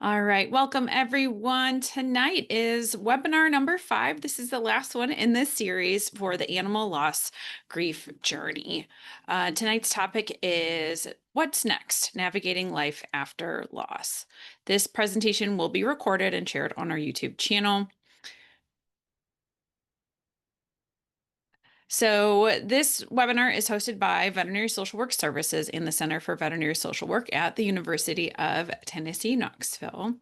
All right, welcome everyone. Tonight is webinar number 5. This is the last one in this series for the animal loss grief journey. Tonight's topic is what's next, navigating life after loss. This presentation will be recorded and shared on our YouTube channel. So this webinar is hosted by Veterinary Social Work Services in the Center for Veterinary Social Work at the University of Tennessee Knoxville.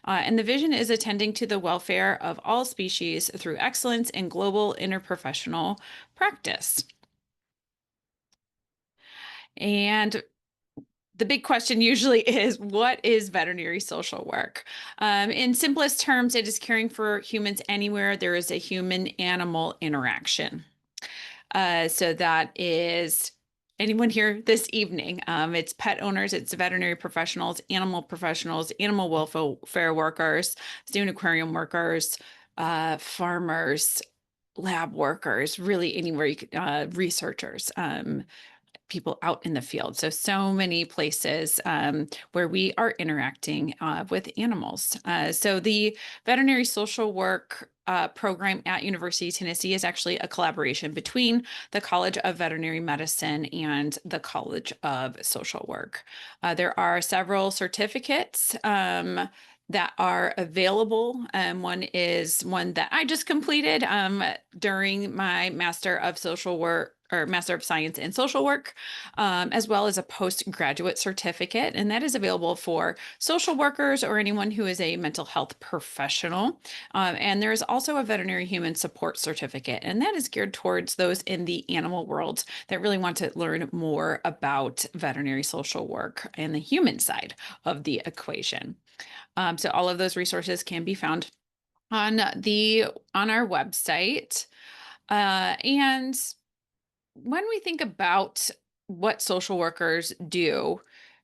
And the vision is attending to the welfare of all species through excellence in global interprofessional practice. And the big question usually is, what is veterinary social work? In simplest terms, it is caring for humans anywhere there is a human-animal interaction. So that is anyone here this evening. It's pet owners, it's veterinary professionals, animal welfare workers, student aquarium workers, farmers, lab workers, really anywhere you could, researchers. People out in the field. So many places where we are interacting with animals. So the veterinary social work program at University of Tennessee is actually a collaboration between the College of Veterinary Medicine and the College of Social Work. There are several certificates that are available. One is one that I just completed during my Master of Social Work or Master of Science in Social Work, as well as a postgraduate certificate. And that is available for social workers or anyone who is a mental health professional. And there is also a veterinary human support certificate, and that is geared towards those in the animal world that really want to learn more about veterinary social work and the human side of the equation. So all of those resources can be found on our website. And when we think about what social workers do,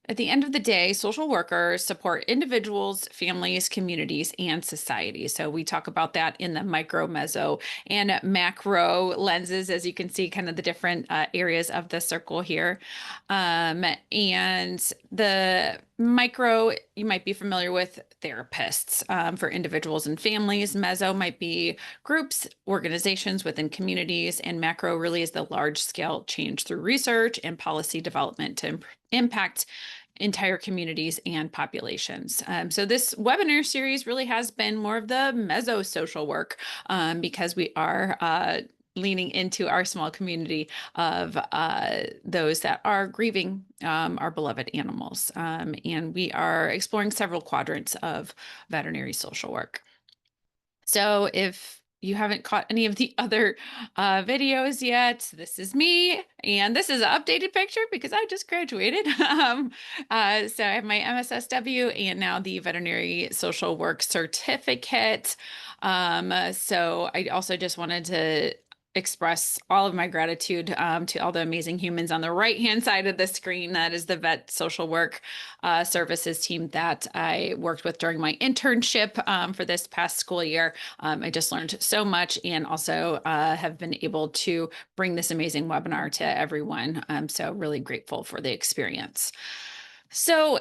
at the end of the day, social workers support individuals, families, communities, and society. So we talk about that in the micro, meso, and macro lenses, as you can see, kind of the different areas of the circle here. And the micro, you might be familiar with therapists for individuals and families. Meso might be groups, organizations within communities, and macro really is the large scale change through research and policy development to impact entire communities and populations. So this webinar series really has been more of the meso social work because we are leaning into our small community of those that are grieving our beloved animals. And we are exploring several quadrants of veterinary social work. So if you haven't caught any of the other videos yet, this is me, and this is an updated picture because I just graduated. So I have my MSSW and now the Veterinary Social Work Certificate. So I also just wanted to express all of my gratitude to all the amazing humans on the right-hand side of the screen. That is the Vet Social Work Services team that I worked with during my internship for this past school year. I just learned so much and also have been able to bring this amazing webinar to everyone. So really grateful for the experience. So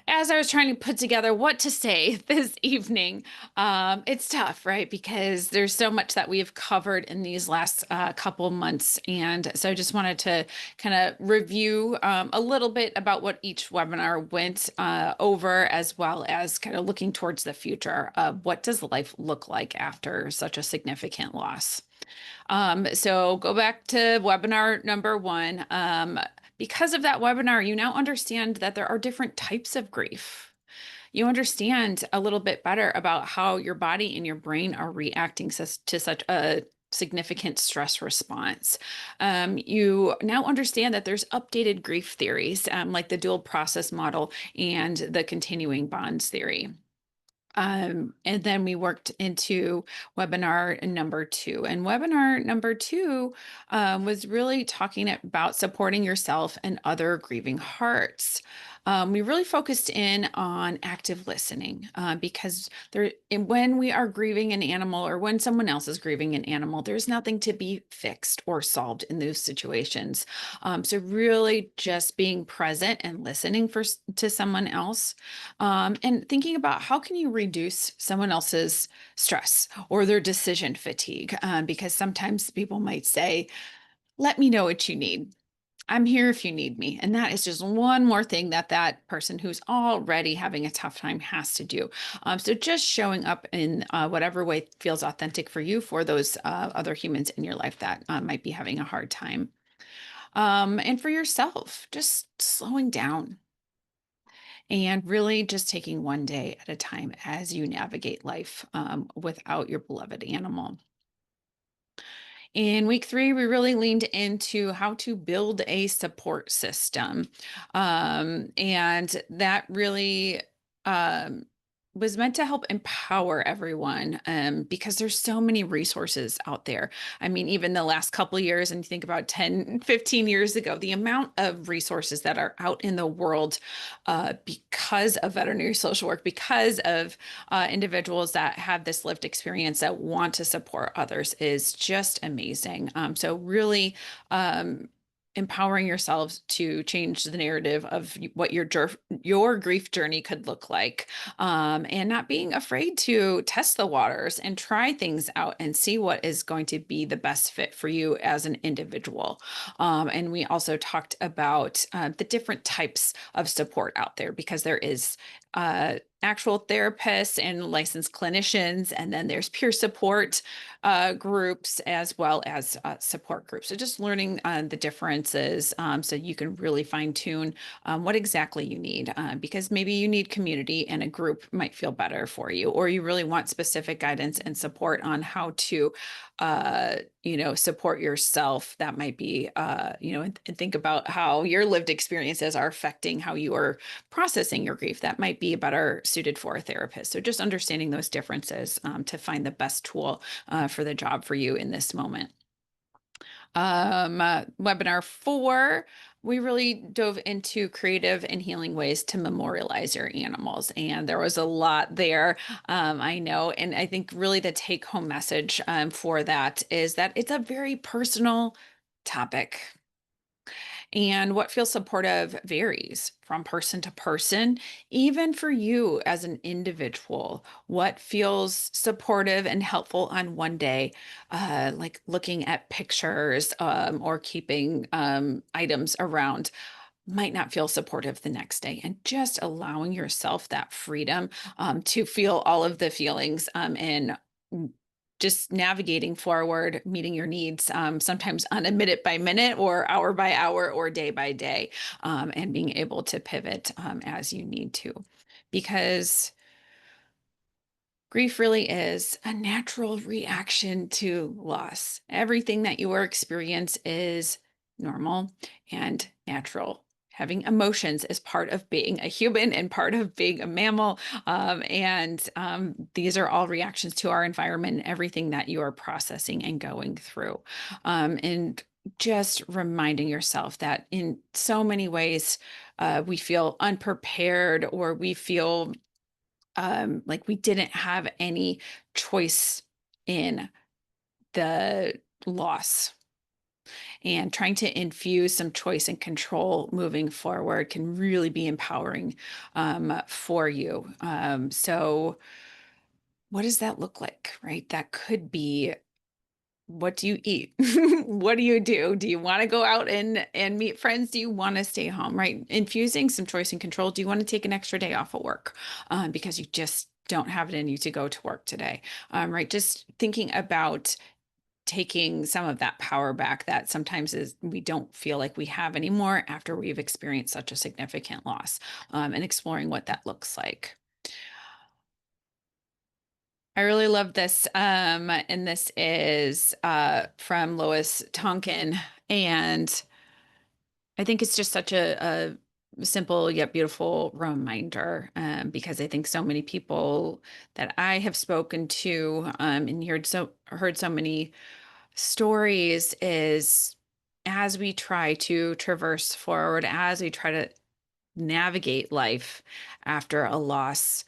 as I was trying to put together what to say this evening, it's tough, right? Because there's so much that we've covered in these last couple months. And so I just wanted to kind of review a little bit about what each webinar went over, as well as kind of looking towards the future of what does life look like after such a significant loss. So go back to webinar number 1. Because of that webinar, you now understand that there are different types of grief. You understand a little bit better about how your body and your brain are reacting to such a significant stress response. You now understand that there's updated grief theories, like the dual process model and the continuing bonds theory. And then we worked into webinar number 2. And webinar number 2 was really talking about supporting yourself and other grieving hearts. we really focused in on active listening because when we are grieving an animal or when someone else is grieving an animal, there's nothing to be fixed or solved in those situations. So really just being present and listening to someone else, and thinking about how can you reduce someone else's stress or their decision fatigue, because sometimes people might say, let me know what you need. I'm here if you need me. And that is just one more thing that that person who's already having a tough time has to do. So just showing up in whatever way feels authentic for you for those other humans in your life that might be having a hard time. And for yourself, just slowing down and really just taking one day at a time as you navigate life without your beloved animal. In week 3, we really leaned into how to build a support system. And that really um, was meant to help empower everyone, because there's so many resources out there. I mean, even the last couple of years, and you think about 10, 15 years ago, the amount of resources that are out in the world because of veterinary social work, because of individuals that have this lived experience that want to support others is just amazing. So really empowering yourselves to change the narrative of what your grief journey could look like, and not being afraid to test the waters and try things out and see what is going to be the best fit for you as an individual. And we also talked about the different types of support out there because there is actual therapists and licensed clinicians, and then there's peer support groups as well as support groups. So just learning the differences, so you can really fine tune what exactly you need, because maybe you need community and a group might feel better for you, or you really want specific guidance and support on how to support yourself. That might be, and think about how your lived experiences are affecting how you are processing your grief. That might be better suited for a therapist. So just understanding those differences to find the best tool for the job for you in this moment. Webinar 4, we really dove into creative and healing ways to memorialize your animals. And there was a lot there, I know. And I think really the take home message for that is that it's a very personal topic. And what feels supportive varies from person to person, even for you as an individual. What feels supportive and helpful on one day, like looking at pictures or keeping items around, might not feel supportive the next day. And just allowing yourself that freedom to feel all of the feelings, and just navigating forward, meeting your needs, sometimes on a minute by minute or hour by hour or day by day, and being able to pivot as you need to. Because grief really is a natural reaction to loss. Everything that you are experience is normal and natural. Having emotions is part of being a human and part of being a mammal. And these are all reactions to our environment and everything that you are processing and going through. And just reminding yourself that in so many ways, we feel unprepared or we feel like we didn't have any choice in the loss, and trying to infuse some choice and control moving forward can really be empowering for you. So what does that look like, right? That could be, what do you eat? What do you do? Do you want to go out and meet friends? Do you want to stay home, right? Infusing some choice and control. Do you want to take an extra day off of work because you just don't have it in you to go to work today, right? Just thinking about taking some of that power back that sometimes is we don't feel like we have anymore after we've experienced such a significant loss, and exploring what that looks like. I really love this. And this is from Lois Tonkin. And I think it's just such a simple yet beautiful reminder, because I think so many people that I have spoken to, and heard so many stories, is as we try to traverse forward, as we try to navigate life after a loss,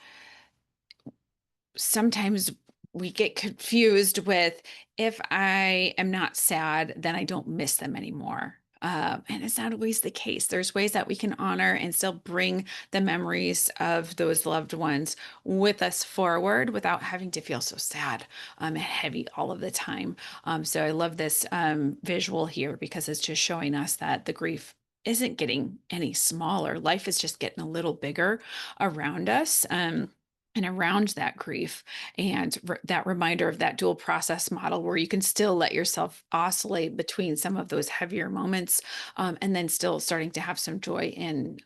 sometimes we get confused with, if I am not sad, then I don't miss them anymore. And it's not always the case. There's ways that we can honor and still bring the memories of those loved ones with us forward without having to feel so sad and heavy all of the time. So I love this visual here because it's just showing us that the grief isn't getting any smaller. Life is just getting a little bigger around us. And around that grief, and that reminder of that dual process model where you can still let yourself oscillate between some of those heavier moments, and then still starting to have some joy in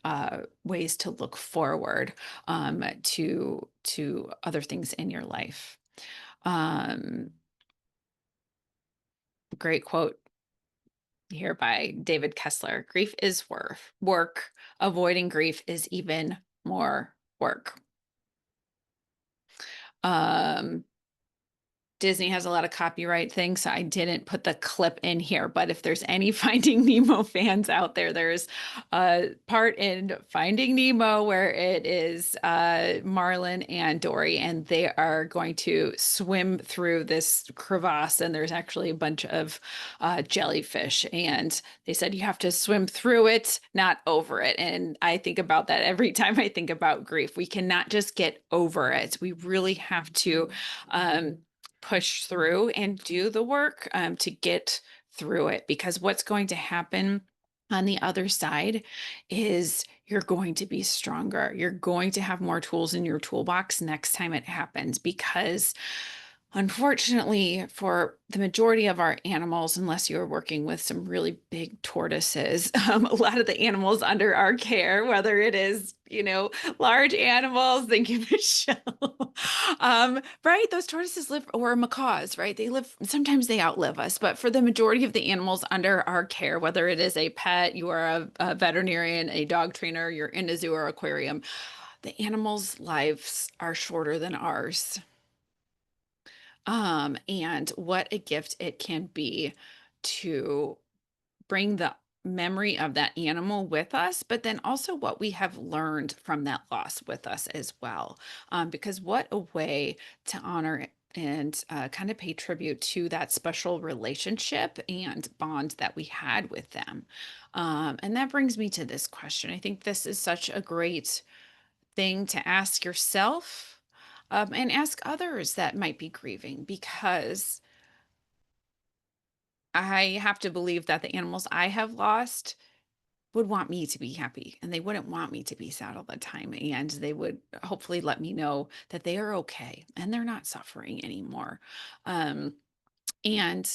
ways to look forward to other things in your life. um, Great quote here by David Kessler: grief is work, avoiding grief is even more work. um Disney has a lot of copyright things, so I didn't put the clip in here. But if there's any Finding Nemo fans out there, there's a part in Finding Nemo where it is Marlin and Dory, and they are going to swim through this crevasse, and there's actually a bunch of jellyfish. And they said you have to swim through it, not over it. And I think about that every time I think about grief. We cannot just get over it. We really have to push through and do the work to get through it, because what's going to happen on the other side is you're going to be stronger. You're going to have more tools in your toolbox next time it happens, because unfortunately, for the majority of our animals, unless you're working with some really big tortoises, a lot of the animals under our care, whether it is, large animals, thank you, Michelle. Right? Those tortoises live, or macaws, right? They live, sometimes they outlive us, but for the majority of the animals under our care, whether it is a pet, you are a veterinarian, a dog trainer, you're in a zoo or aquarium, the animals' lives are shorter than ours. And what a gift it can be to bring the memory of that animal with us, but then also what we have learned from that loss with us as well. Because what a way to honor and kind of pay tribute to that special relationship and bond that we had with them. And that brings me to this question. I think this is such a great thing to ask yourself, and ask others that might be grieving, because I have to believe that the animals I have lost would want me to be happy, and they wouldn't want me to be sad all the time. And they would hopefully let me know that they are okay and they're not suffering anymore. Um, and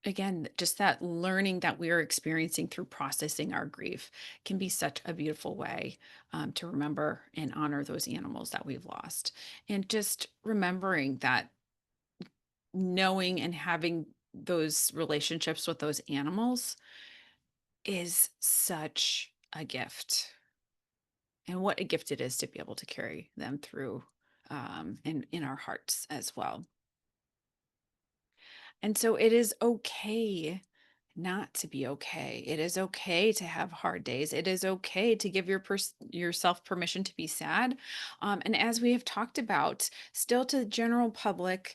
again, just that learning that we're experiencing through processing our grief can be such a beautiful way to remember and honor those animals that we've lost. And just remembering that, knowing and having those relationships with those animals is such a gift. And what a gift it is to be able to carry them through, in our hearts as well. And so it is okay not to be okay. It is okay to have hard days. It is okay to give yourself permission to be sad. And as we have talked about, still to the general public,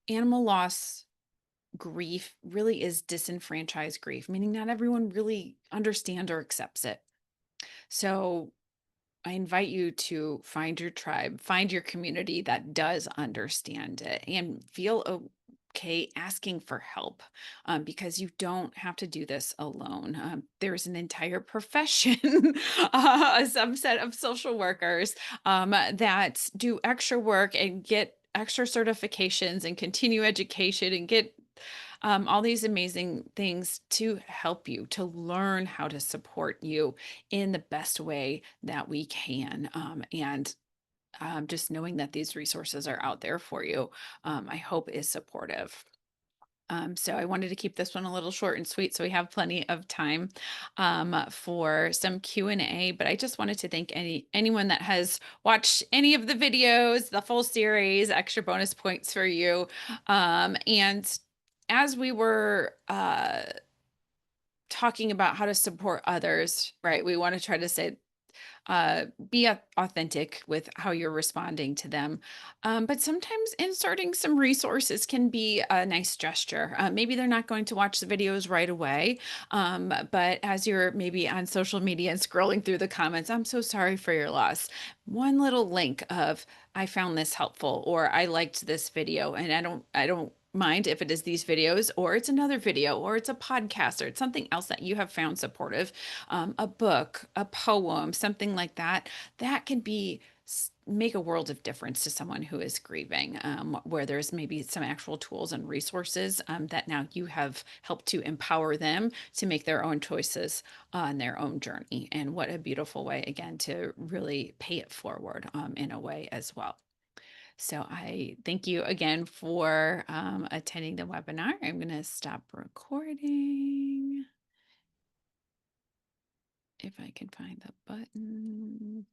animal loss grief really is disenfranchised grief, meaning not everyone really understands or accepts it. So I invite you to find your tribe, find your community that does understand it, and feel okay asking for help, because you don't have to do this alone. There's an entire profession, a subset of social workers that do extra work and get extra certifications and continue education and get all these amazing things to help you to learn how to support you in the best way that we can. And just knowing that these resources are out there for you, I hope is supportive. So I wanted to keep this one a little short and sweet, so we have plenty of time for some Q&A. But I just wanted to thank anyone that has watched any of the videos, the full series, extra bonus points for you. And as we were talking about how to support others, right? We want to try to say be authentic with how you're responding to them. But sometimes inserting some resources can be a nice gesture. Maybe they're not going to watch the videos right away, but as you're maybe on social media and scrolling through the comments, I'm so sorry for your loss. One little link of, I found this helpful, or I liked this video, and I don't mind if it is these videos, or it's another video, or it's a podcast, or it's something else that you have found supportive, a book, a poem, something like that. That can be make a world of difference to someone who is grieving, where there's maybe some actual tools and resources that now you have helped to empower them to make their own choices on their own journey. And what a beautiful way, again, to really pay it forward in a way as well. So I thank you again for attending the webinar. I'm going to stop recording if I can find the button.